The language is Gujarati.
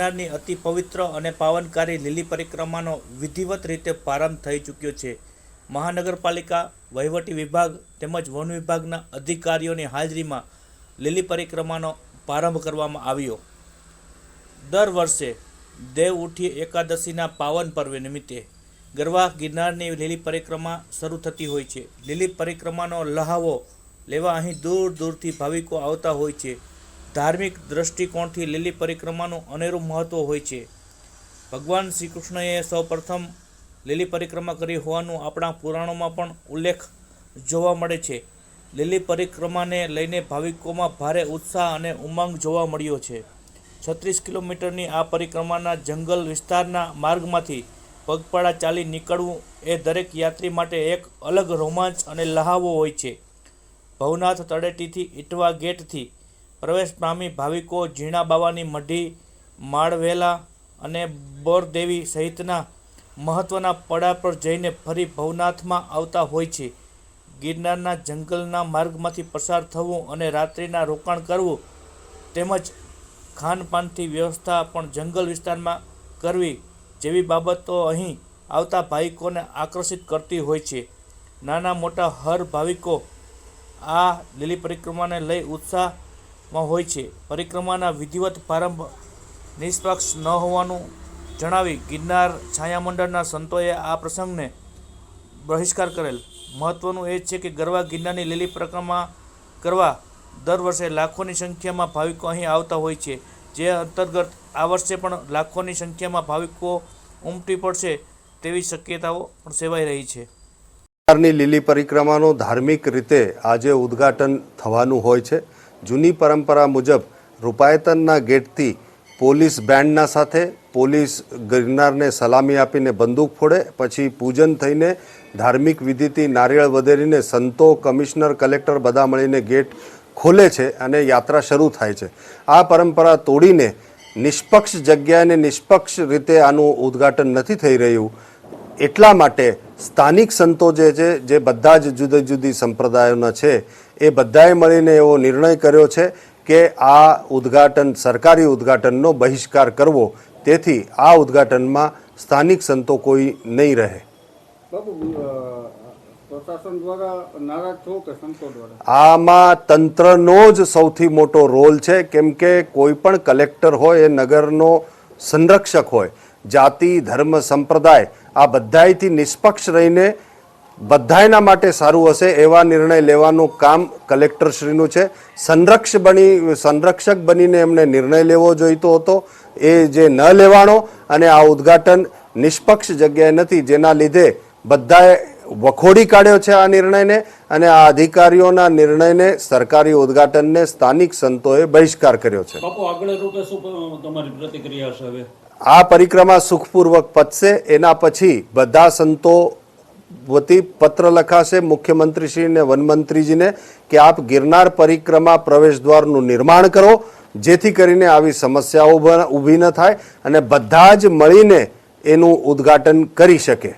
ગિરનારની અતિ પવિત્ર અને પાવનકારી લીલી પરિક્રમાનો વિધિવત રીતે પ્રારંભ થઈ ચૂક્યો છે। મહાનગરપાલિકા, વહીવટી વિભાગ તેમજ વન વિભાગના અધિકારીઓની હાજરીમાં લીલી પરિક્રમાનો પ્રારંભ કરવામાં આવ્યો। દર વર્ષે દેવ ઉઠી એકાદશીના પાવન પર્વ નિમિત્તે ગરવા ગિરનારની લીલી પરિક્રમા શરૂ થતી હોય છે। લીલી પરિક્રમાનો લહાવો લેવા અહીં દૂર દૂરથી ભાવિકો આવતા હોય છે। ધાર્મિક દ્રષ્ટિકોણથી લીલી પરિક્રમાનું અનેરું મહત્ત્વ હોય છે। ભગવાન શ્રી કૃષ્ણએ સૌપ્રથમ લીલી પરિક્રમા કરી હોવાનું આપણા પુરાણોમાં પણ ઉલ્લેખ જોવા મળે છે। લીલી પરિક્રમાને લઈને ભાવિકોમાં ભારે ઉત્સાહ અને ઉમંગ જોવા મળ્યો છે। 36 કિલોમીટરની આ પરિક્રમાના જંગલ વિસ્તારના માર્ગમાંથી પગપાળા ચાલી નીકળવું એ દરેક યાત્રી માટે એક અલગ રોમાંચ અને લહાવો હોય છે। ભવનાથ તળેટીથી ઇટવા ગેટથી પ્રવેશ પામી ભાવિકો ઝીણા બાવાની મઢી, માળવેલા અને બોરદેવી સહિતના મહત્ત્વના પડા પર જઈને ફરી ભવનાથમાં આવતા હોય છે। ગિરનારના જંગલના માર્ગમાંથી પસાર થવું અને રાત્રિના રોકાણ કરવું તેમજ ખાનપાનની વ્યવસ્થા પણ જંગલ વિસ્તારમાં કરવી જેવી બાબતો અહીં આવતા ભાવિકોને આકર્ષિત કરતી હોય છે। નાના મોટા હર ભાવિકો આ લીલી પરિક્રમાને લઈ ઉત્સાહમાં હોય છે। પરિક્રમાના વિધિવત પ્રારંભ નિષ્પક્ષ ન હોવાનું જણાવી ગિરનાર છાયા મંડળના સંતોએ આ પ્રસંગને બહિષ્કાર કરેલ। મહત્વનું એ છે કે ગરવા ગિરનારની લીલી પરિક્રમા કરવા દર વર્ષે લાખોની સંખ્યામાં ભાવિકો અહીં આવતા હોય છે। જે અંતર્ગત આ વર્ષે પણ લાખોની સંખ્યામાં ભાવિકો ઉમટી પડશે તેવી શક્યતાઓ પણ સેવાઈ રહી છે। ગિરનારની લીલી પરિક્રમાનું ધાર્મિક રીતે આજે ઉદ્ઘાટન થવાનું હોય છે। જૂની પરંપરા મુજબ રૂપાયતનના ગેટથી પોલીસ બેન્ડના સાથે પોલીસ ગિરનારને સલામી આપીને બંદૂક ફોડે, પછી પૂજન થઈને ધાર્મિક વિધિથી નારિયેળ વધેરીને સંતો, કમિશનર, કલેક્ટર બધા મળીને ગેટ ખોલે છે અને યાત્રા શરૂ થાય છે। આ પરંપરા તોડીને નિષ્પક્ષ જગ્યાએ નિષ્પક્ષ રીતે આનું ઉદ્ઘાટન નથી થઈ રહ્યું। એટલા માટે સ્થાનિક સંતો જે છે, જે બધા જ જુદી જુદી સંપ્રદાયોના છે, એ બધાએ મળીને એવો નિર્ણય કર્યો છે કે આ ઉદ્ઘાટન, સરકારી ઉદ્ઘાટનનો બહિષ્કાર કરવો, તેથી આ ઉદ્ઘાટનમાં સ્થાનિક સંતો કોઈ નહીં રહે। આમાં તંત્રનો જ સૌથી મોટો રોલ છે, કેમ કે કોઈ પણ કલેક્ટર હોય એ નગરનો સંરક્ષક હોય। જાતિ, ધર્મ, સંપ્રદાય આ બધાયથી નિષ્પક્ષ રહીને બધાયના માટે સારું હશે એવા નિર્ણય લેવાનું કામ કલેક્ટરશ્રીનું છે। સંરક્ષક બનીને એમને નિર્ણય લેવો જોઈતો હતો, એ જે ન લેવાનો અને આ ઉદ્ઘાટન નિષ્પક્ષ જગ્યાએ નથી, જેના લીધે બધાએ વખોડી કાઢ્યો છે આ નિર્ણયને અને આ અધિકારીઓના નિર્ણયને, સરકારી ઉદ્ઘાટનને સ્થાનિક સંતોએ બહિષ્કાર કર્યો છે। આ પરિક્રમા સુખપૂર્વક પતશે, એના પછી બધા સંતો વતી પત્ર લખાશે મુખ્યમંત્રીશ્રીને, વનમંત્રીજીને કે આપ ગિરનાર પરિક્રમા પ્રવેશ દ્વારનું નિર્માણ કરો, જેથી કરીને આવી સમસ્યાઓ ઊભી ન થાય અને બધા જ મળીને એનું ઉદ્ઘાટન કરી શકે।